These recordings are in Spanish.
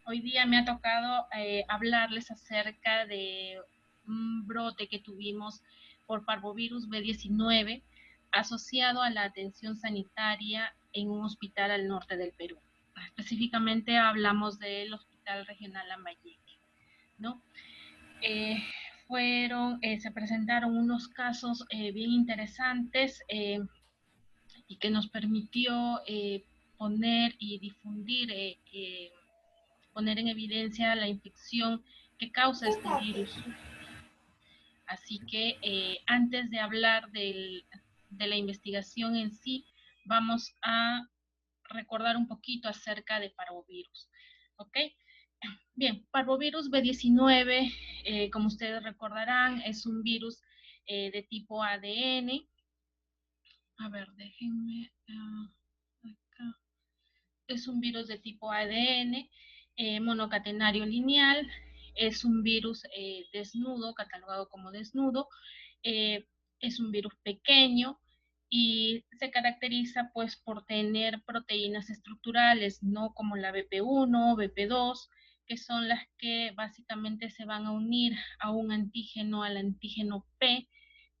hoy día me ha tocado hablarles acerca de un brote que tuvimos por parvovirus B19 asociado a la atención sanitaria en un hospital al norte del Perú. Específicamente hablamos del Hospital Regional Lambayeque, ¿no? Eh, se presentaron unos casos bien interesantes y que nos permitió poner y difundir, poner en evidencia la infección que causa este virus. Así que antes de hablar de la investigación en sí, vamos a recordar un poquito acerca de parvovirus. ¿Ok? Bien, parvovirus B19, como ustedes recordarán, es un virus de tipo ADN. A ver, déjenme acá. Es un virus de tipo ADN, monocatenario lineal, es un virus desnudo, catalogado como desnudo, eh, es un virus pequeño y se caracteriza pues por tener proteínas estructurales, no como la BP1, BP2, que son las que básicamente se van a unir a un antígeno, al antígeno P,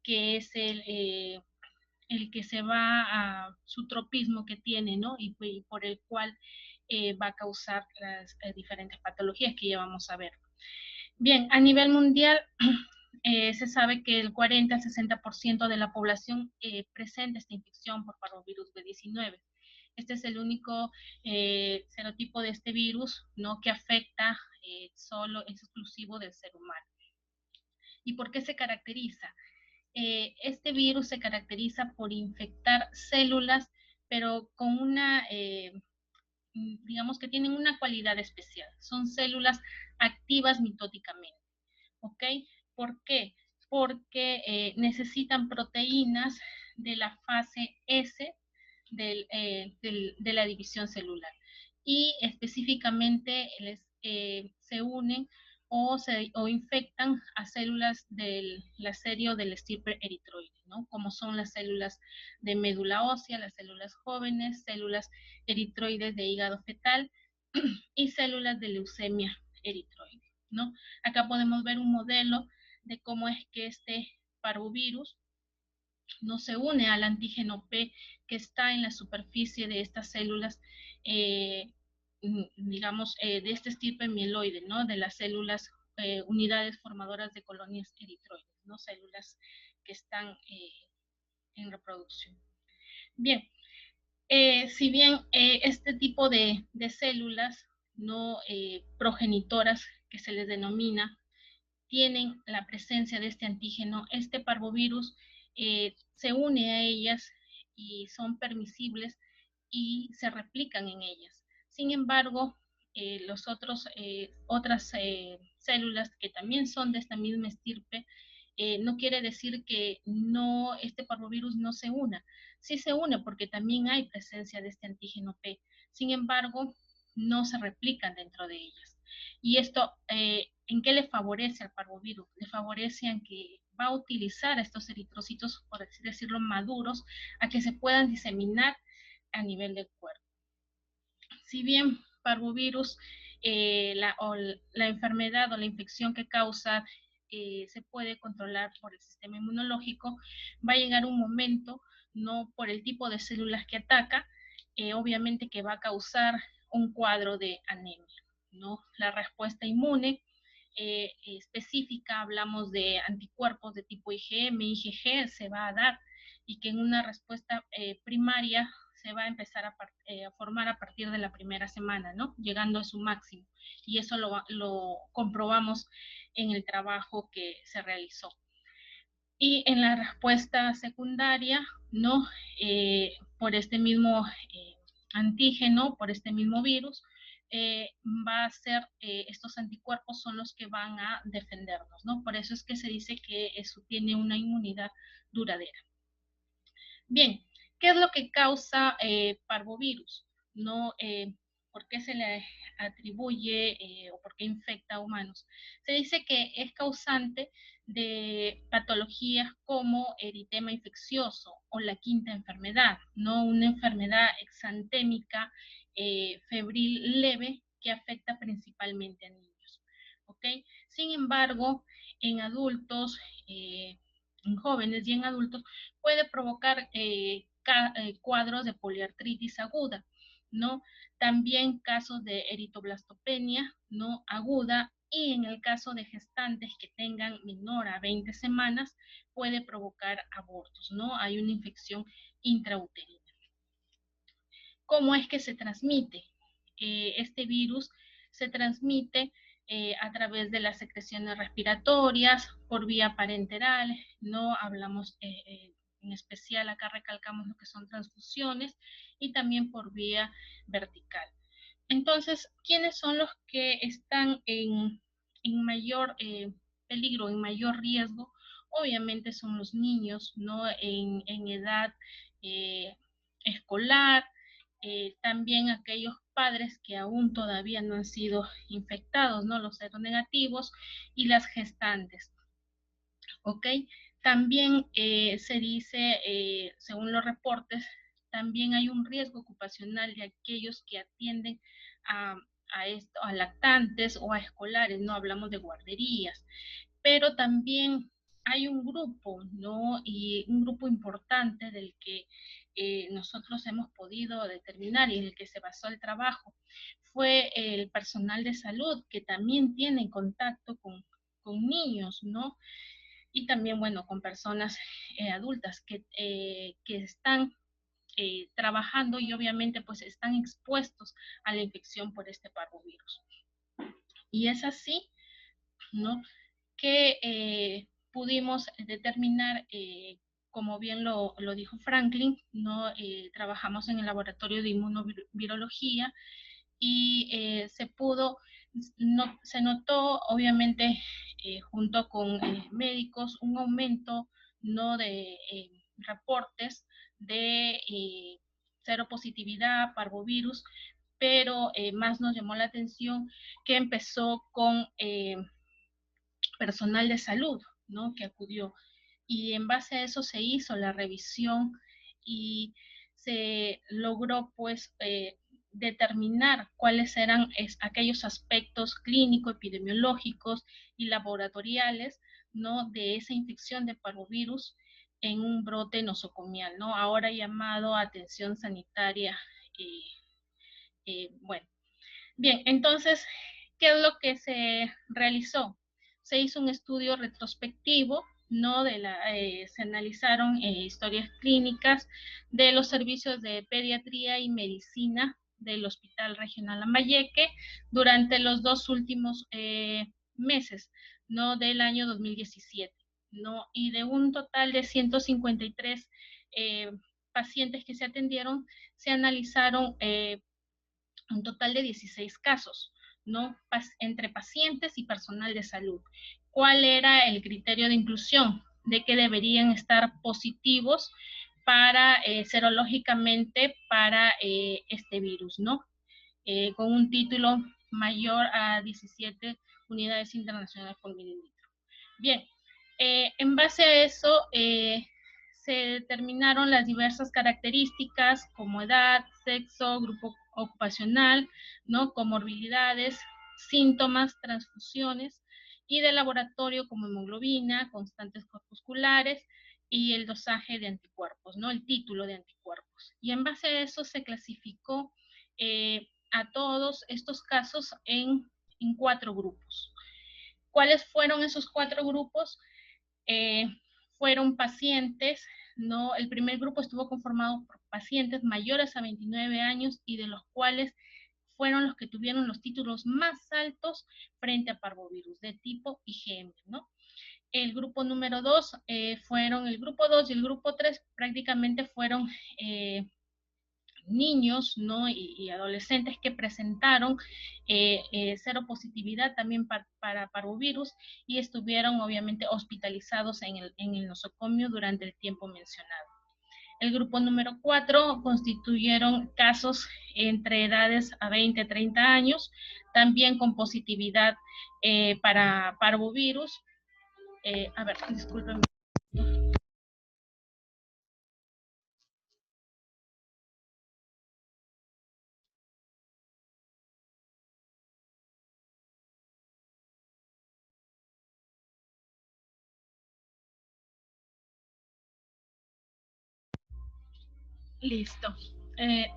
que es el que se va a su tropismo que tiene, ¿no? Y por el cual va a causar las diferentes patologías que ya vamos a ver. Bien, a nivel mundial se sabe que el 40 al 60% de la población presenta esta infección por parvovirus B19. Este es el único serotipo de este virus, ¿no? Que afecta solo, es exclusivo del ser humano. ¿Y por qué se caracteriza? Este virus se caracteriza por infectar células, pero con una, digamos que tienen una cualidad especial. Son células activas mitóticamente. ¿Ok? ¿Por qué? Porque necesitan proteínas de la fase S de la división celular. Y específicamente se unen o infectan a células del lacerio del estirpe eritroide, ¿no? Como son las células de médula ósea, las células jóvenes, células eritroides de hígado fetal y células de leucemia eritroide, ¿no? Acá podemos ver un modelo de cómo es que este parvovirus no se une al antígeno P que está en la superficie de estas células, digamos, de este estirpe mieloide, ¿no? De las células, unidades formadoras de colonias eritroides, ¿no? Células que están en reproducción. Bien, si bien este tipo de células no progenitoras, que se les denomina, tienen la presencia de este antígeno, este parvovirus se une a ellas y son permisibles y se replican en ellas. Sin embargo, otras células que también son de esta misma estirpe, no quiere decir que no, este parvovirus no se una. Sí se une porque también hay presencia de este antígeno P. Sin embargo, no se replican dentro de ellas. Y esto, ¿en qué le favorece al parvovirus? Le favorece en que va a utilizar estos eritrocitos, por así decirlo, maduros, a que se puedan diseminar a nivel del cuerpo. Si bien parvovirus, la enfermedad o la infección que causa se puede controlar por el sistema inmunológico, va a llegar un momento, no por el tipo de células que ataca, obviamente que va a causar un cuadro de anemia, ¿no? La respuesta inmune específica, hablamos de anticuerpos de tipo IgM, IgG, se va a dar y que en una respuesta primaria se va a empezar a formar a partir de la primera semana, ¿no? Llegando a su máximo. Y eso lo comprobamos en el trabajo que se realizó. Y en la respuesta secundaria, ¿no? Por este mismo antígeno, por este mismo virus, va a ser, estos anticuerpos son los que van a defendernos, ¿no? Por eso es que se dice que eso tiene una inmunidad duradera. Bien, ¿qué es lo que causa parvovirus? ¿No? ¿Por qué se le atribuye o por qué infecta a humanos? Se dice que es causante de patologías como eritema infeccioso o la quinta enfermedad, ¿no? Una enfermedad exantémica febril leve que afecta principalmente a niños. ¿Ok? Sin embargo, en adultos, en jóvenes y en adultos, puede provocar cuadros de poliartritis aguda, ¿no? También casos de eritoblastopenia, ¿no? Aguda, y en el caso de gestantes que tengan menor a 20 semanas, puede provocar abortos, ¿no? Hay una infección intrauterina. ¿Cómo es que se transmite? Este virus se transmite a través de las secreciones respiratorias, por vía parenteral, no hablamos en especial, acá recalcamos lo que son transfusiones, y también por vía vertical. Entonces, ¿quiénes son los que están en mayor peligro, en mayor riesgo? Obviamente son los niños, ¿no? En edad escolar, también aquellos padres que aún todavía no han sido infectados, ¿no? Los seronegativos, y las gestantes. ¿Ok? También se dice, según los reportes, también hay un riesgo ocupacional de aquellos que atienden a, a lactantes o a escolares, no hablamos de guarderías, pero también hay un grupo, ¿no? Y un grupo importante del que nosotros hemos podido determinar y en el que se basó el trabajo, fue el personal de salud, que también tiene contacto con niños, ¿no? Y también, bueno, con personas adultas que están trabajando y obviamente pues están expuestos a la infección por este parvovirus. Y es así, ¿no? Que pudimos determinar, como bien lo dijo Franklin, ¿no? Trabajamos en el laboratorio de inmunovirología y se pudo, no, se notó obviamente junto con médicos un aumento, no de reportes de seropositividad, parvovirus, pero más nos llamó la atención que empezó con personal de salud, ¿no? Que acudió. Y en base a eso se hizo la revisión y se logró pues determinar cuáles eran aquellos aspectos clínico-epidemiológicos y laboratoriales, ¿no? De esa infección de parvovirus en un brote nosocomial, ¿no? Ahora llamado atención sanitaria. Bueno, bien, entonces, ¿qué es lo que se realizó? Se hizo un estudio retrospectivo, ¿no? Se analizaron historias clínicas de los servicios de pediatría y medicina del Hospital Regional Lambayeque durante los 2 últimos meses, ¿no? Del año 2017, ¿no? Y de un total de 153 pacientes que se atendieron, se analizaron un total de 16 casos, ¿no? Entre pacientes y personal de salud. ¿Cuál era el criterio de inclusión? De que deberían estar positivos para, serológicamente, para este virus, ¿no? Con un título mayor a 17 unidades internacionales por mililitro. Bien, en base a eso, se determinaron las diversas características como edad, sexo, grupo ocupacional, ¿no? Comorbilidades, síntomas, transfusiones, y de laboratorio como hemoglobina, constantes corpusculares y el dosaje de anticuerpos, ¿no? El título de anticuerpos. Y en base a eso se clasificó a todos estos casos en 4 grupos. ¿Cuáles fueron esos 4 grupos? Eh, Fueron pacientes, ¿no? El primer grupo estuvo conformado por pacientes mayores a 29 años y de los cuales fueron los que tuvieron los títulos más altos frente a parvovirus de tipo IgM, ¿no? El grupo número 2 fueron el grupo 2 y el grupo 3 prácticamente fueron niños, ¿no? y adolescentes que presentaron seropositividad también para parvovirus y estuvieron obviamente hospitalizados en el nosocomio durante el tiempo mencionado. El grupo número 4 constituyeron casos entre edades a 20 a 30 años, también con positividad para parvovirus. A ver, disculpen. Listo.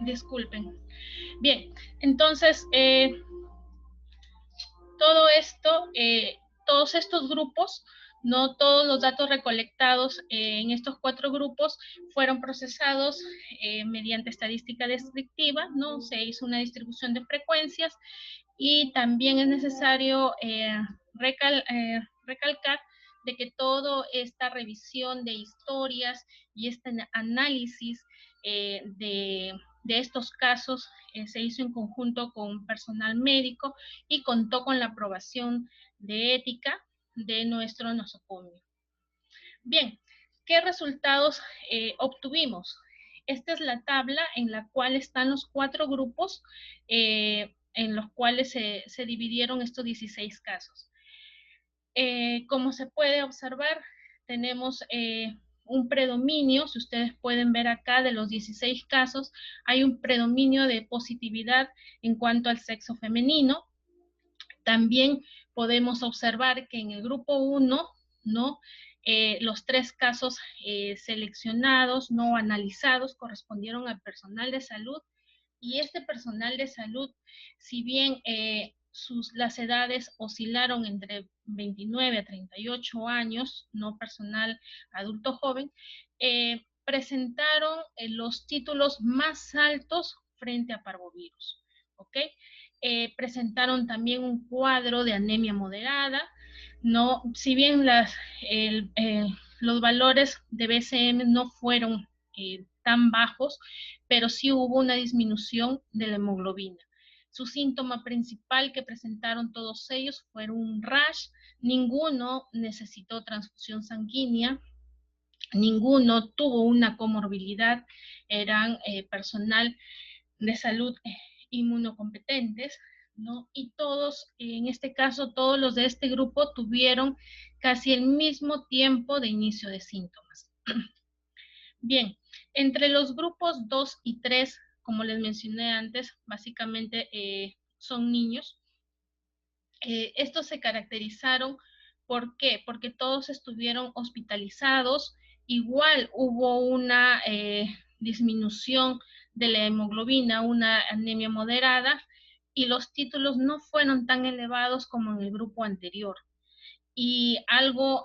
Disculpen. Bien, entonces, todo esto, todos estos grupos, no todos los datos recolectados en estos 4 grupos fueron procesados mediante estadística descriptiva, ¿no? Se hizo una distribución de frecuencias y también es necesario recalcar de que toda esta revisión de historias y este análisis de estos casos se hizo en conjunto con personal médico y contó con la aprobación de ética de nuestro nosocomio. Bien, ¿qué resultados obtuvimos? Esta es la tabla en la cual están los 4 grupos en los cuales se dividieron estos 16 casos. Como se puede observar, tenemos un predominio, si ustedes pueden ver acá, de los 16 casos, hay un predominio de positividad en cuanto al sexo femenino. También podemos observar que en el grupo 1, ¿no? Los 3 casos seleccionados, no analizados, correspondieron al personal de salud. Y este personal de salud, si bien las edades oscilaron entre 29 a 38 años, no personal adulto joven, presentaron los títulos más altos frente a parvovirus. ¿Ok? Presentaron también un cuadro de anemia moderada, no, si bien los valores de BCM no fueron tan bajos, pero sí hubo una disminución de la hemoglobina. Su síntoma principal que presentaron todos ellos fue un rash, ninguno necesitó transfusión sanguínea, ninguno tuvo una comorbilidad, eran personal de salud inmunocompetentes, ¿no? Y todos, en este caso, todos los de este grupo tuvieron casi el mismo tiempo de inicio de síntomas. Bien, entre los grupos 2 y 3, como les mencioné antes, básicamente son niños. Estos se caracterizaron, ¿por qué? Porque todos estuvieron hospitalizados, igual hubo una disminución de la hemoglobina, una anemia moderada, y los títulos no fueron tan elevados como en el grupo anterior. Y algo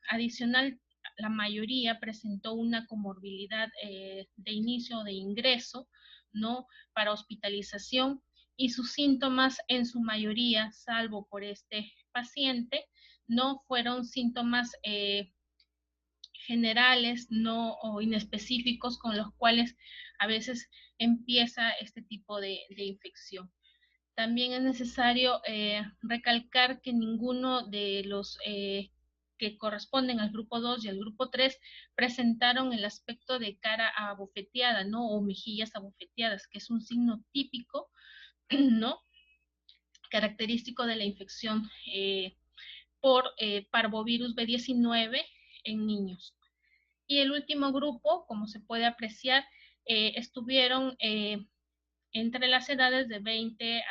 adicional, la mayoría presentó una comorbilidad de inicio o de ingreso, ¿no? Para hospitalización, y sus síntomas en su mayoría, salvo por este paciente, no fueron síntomas generales, no o inespecíficos con los cuales a veces empieza este tipo de infección. También es necesario recalcar que ninguno de los que corresponden al grupo 2 y al grupo 3 presentaron el aspecto de cara abofeteada, ¿no? O mejillas abofeteadas, que es un signo típico, ¿no? Característico de la infección por parvovirus B19 en niños. Y el último grupo, como se puede apreciar, estuvieron entre las edades de 20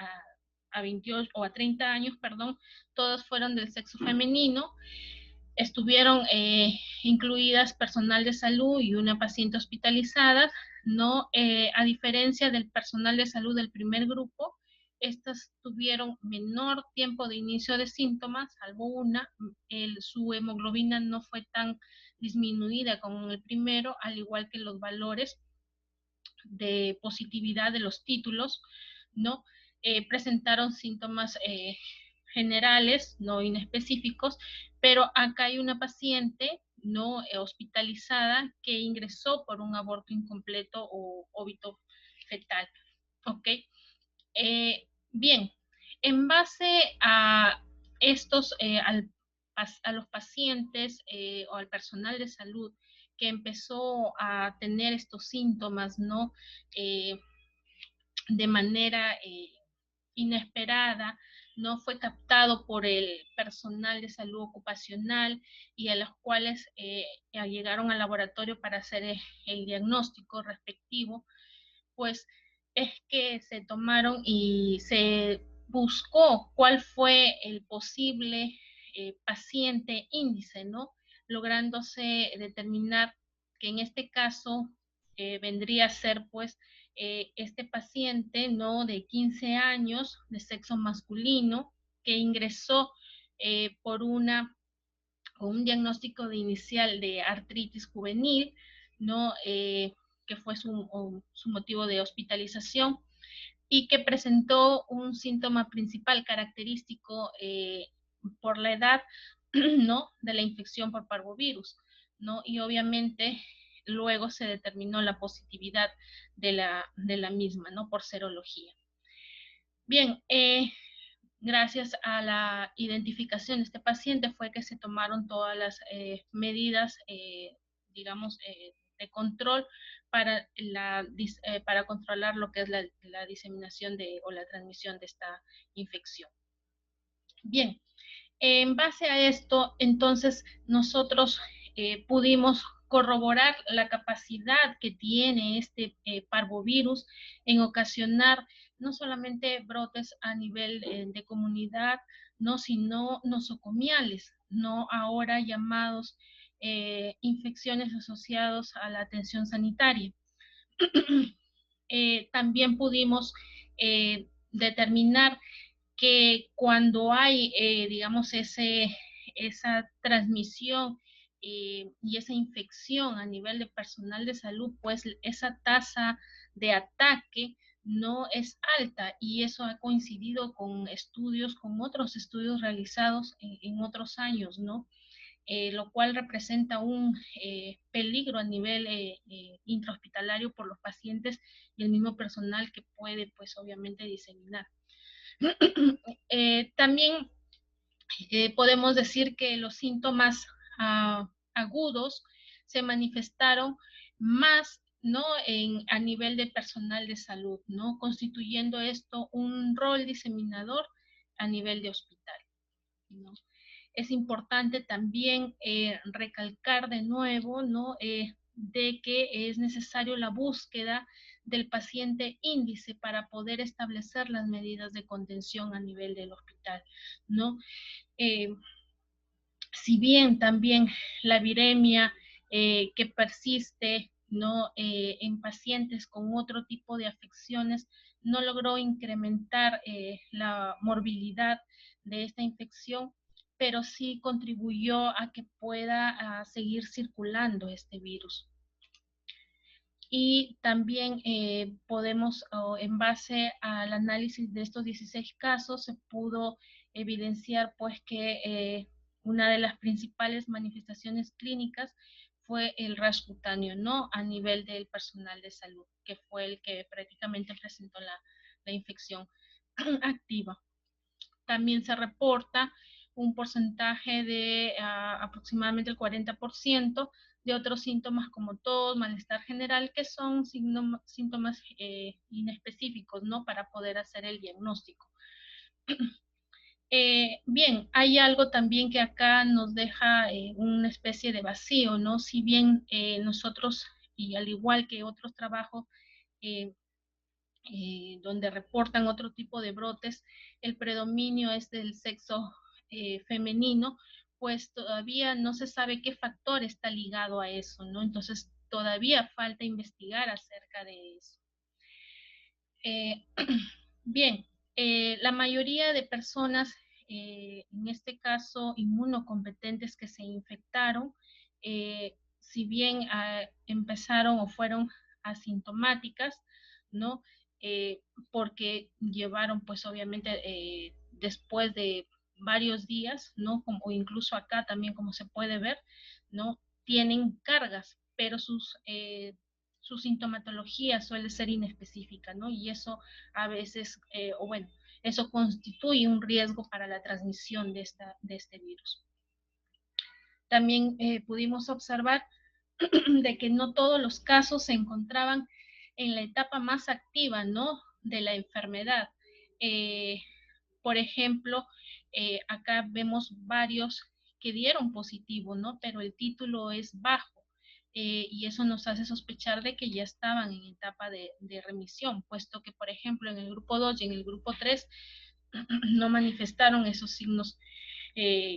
a 28 o a 30 años, perdón, todos fueron del sexo femenino. Estuvieron incluidas personal de salud y una paciente hospitalizada, ¿no? A diferencia del personal de salud del primer grupo, estas tuvieron menor tiempo de inicio de síntomas, salvo una, su hemoglobina no fue tan disminuida como en el primero, al igual que los valores de positividad de los títulos, ¿no? Presentaron síntomas generales, no inespecíficos, pero acá hay una paciente no hospitalizada que ingresó por un aborto incompleto o óbito fetal. ¿Ok? Bien, en base a estos, a los pacientes o al personal de salud que empezó a tener estos síntomas, ¿no? De manera inesperada, no fue captado por el personal de salud ocupacional y a los cuales llegaron al laboratorio para hacer el diagnóstico respectivo, pues es que se tomaron y se buscó cuál fue el posible paciente índice, ¿no? Lográndose determinar que en este caso vendría a ser pues este paciente, ¿no?, de 15 años, de sexo masculino, que ingresó por con un diagnóstico de inicial de artritis juvenil, ¿no? Que fue su motivo de hospitalización, y que presentó un síntoma principal característico por la edad, ¿no?, de la infección por parvovirus, ¿no? Y obviamente luego se determinó la positividad de la misma, ¿no?, por serología. Bien, gracias a la identificación de este paciente fue que se tomaron todas las medidas, digamos, de control para controlar lo que es la diseminación o la transmisión de esta infección. Bien, en base a esto, entonces, nosotros pudimos corroborar la capacidad que tiene este parvovirus en ocasionar no solamente brotes a nivel de comunidad, no, sino nosocomiales, no ahora llamados infecciones asociadas a la atención sanitaria. También pudimos determinar que cuando hay, digamos, esa transmisión y esa infección a nivel de personal de salud, pues esa tasa de ataque no es alta, y eso ha coincidido con otros estudios realizados en otros años, ¿no? Lo cual representa un peligro a nivel intrahospitalario por los pacientes y el mismo personal que puede, pues obviamente, diseminar. También podemos decir que los síntomas agudos se manifestaron más, ¿no?, a nivel de personal de salud, ¿no?, constituyendo esto un rol diseminador a nivel de hospital, ¿no? Es importante también recalcar de nuevo, ¿no?, de que es necesario la búsqueda del paciente índice para poder establecer las medidas de contención a nivel del hospital, ¿no? Si bien también la viremia que persiste, ¿no?, en pacientes con otro tipo de afecciones no logró incrementar la morbilidad de esta infección, pero sí contribuyó a que pueda seguir circulando este virus. Y también podemos, en base al análisis de estos 16 casos, se pudo evidenciar pues que una de las principales manifestaciones clínicas fue el rash cutáneo, ¿no?, a nivel del personal de salud, que fue el que prácticamente presentó la infección activa. También se reporta un porcentaje de aproximadamente el 40% de otros síntomas como tos, malestar general, que son síntomas inespecíficos, ¿no?, para poder hacer el diagnóstico. Bien, hay algo también que acá nos deja una especie de vacío, ¿no? Si bien nosotros, y al igual que otros trabajos, donde reportan otro tipo de brotes, el predominio es del sexo femenino, pues todavía no se sabe qué factor está ligado a eso, ¿no? Entonces todavía falta investigar acerca de eso. Bien, la mayoría de personas, en este caso inmunocompetentes que se infectaron, si bien empezaron o fueron asintomáticas, ¿no? Porque llevaron, pues obviamente, después de varios días, ¿no? Como incluso acá también, como se puede ver, ¿no?, tienen cargas, pero su sintomatología suele ser inespecífica, ¿no? Y eso a veces, o bueno, eso constituye un riesgo para la transmisión de este virus. También pudimos observar de que no todos los casos se encontraban en la etapa más activa, ¿no?, de la enfermedad. Por ejemplo, acá vemos varios que dieron positivo, ¿no?, pero el título es bajo. Y eso nos hace sospechar de que ya estaban en etapa de remisión, puesto que, por ejemplo, en el grupo 2 y en el grupo 3 no manifestaron esos signos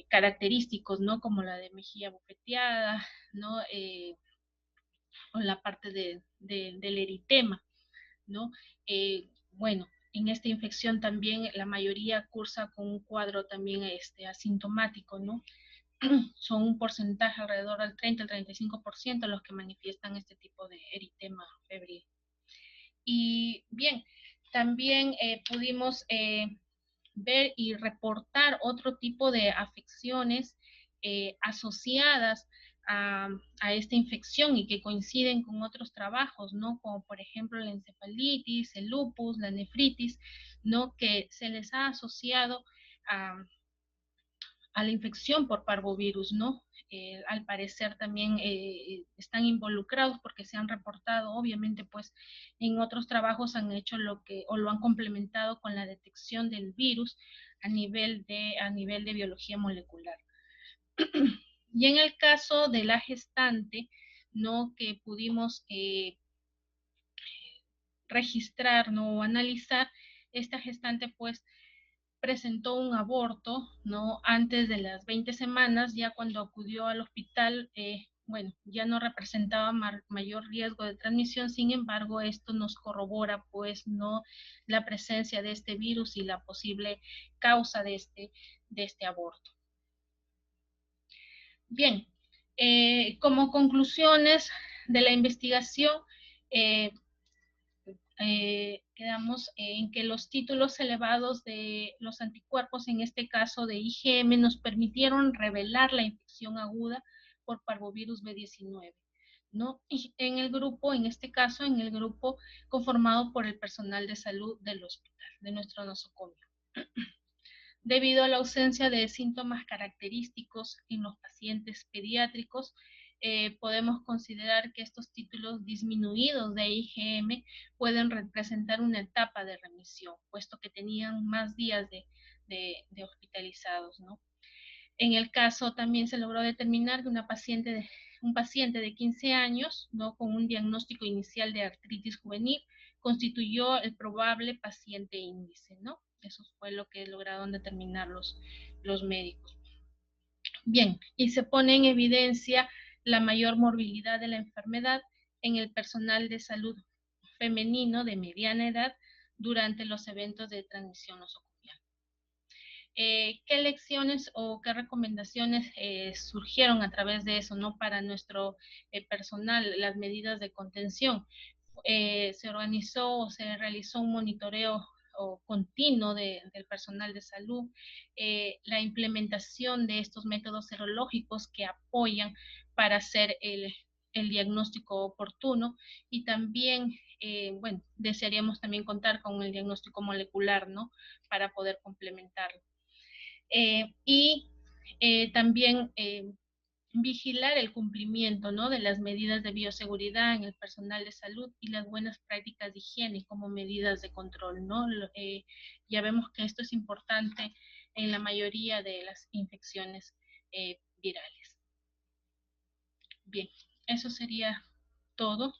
característicos, ¿no?, como la de mejilla bofeteada, ¿no?, o la parte del eritema, ¿no? Bueno, en esta infección también la mayoría cursa con un cuadro también asintomático, ¿no? Son un porcentaje alrededor del 30 al 35% los que manifiestan este tipo de eritema febril. Y bien, también pudimos ver y reportar otro tipo de afecciones asociadas a esta infección y que coinciden con otros trabajos, ¿no? Como por ejemplo la encefalitis, el lupus, la nefritis, ¿no? Que se les ha asociado a la infección por parvovirus, ¿no? Al parecer también están involucrados porque se han reportado, obviamente, pues en otros trabajos han hecho lo que, o lo han complementado con la detección del virus a nivel de biología molecular. Y en el caso de la gestante, ¿no? Que pudimos registrar, ¿no? O analizar, esta gestante, pues, presentó un aborto, ¿no? Antes de las 20 semanas, ya cuando acudió al hospital, bueno, ya no representaba mayor riesgo de transmisión, sin embargo, esto nos corrobora, pues, ¿no? La presencia de este virus y la posible causa de este aborto. Bien, como conclusiones de la investigación, eh, quedamos en que los títulos elevados de los anticuerpos, en este caso de IgM, nos permitieron revelar la infección aguda por parvovirus B19, ¿no? Y en el grupo, en este caso, en el grupo conformado por el personal de salud del hospital, de nuestro nosocomio. Debido a la ausencia de síntomas característicos en los pacientes pediátricos, podemos considerar que estos títulos disminuidos de IgM pueden representar una etapa de remisión, puesto que tenían más días de hospitalizados, ¿no? En el caso también se logró determinar que un paciente de 15 años, ¿no? Con un diagnóstico inicial de artritis juvenil, constituyó el probable paciente índice, ¿no? Eso fue lo que lograron determinar los médicos. Bien, y se pone en evidencia la mayor morbilidad de la enfermedad en el personal de salud femenino de mediana edad durante los eventos de transmisión nosocomial. ¿Qué lecciones o qué recomendaciones surgieron a través de eso, ¿no? Para nuestro personal, las medidas de contención. Se organizó o se realizó un monitoreo o continuo del personal de salud, la implementación de estos métodos serológicos que apoyan para hacer el diagnóstico oportuno y también, bueno, desearíamos también contar con el diagnóstico molecular, ¿no? Para poder complementarlo. Y también vigilar el cumplimiento, ¿no? De las medidas de bioseguridad en el personal de salud y las buenas prácticas de higiene como medidas de control, ¿no? Ya vemos que esto es importante en la mayoría de las infecciones virales. Bien, eso sería todo.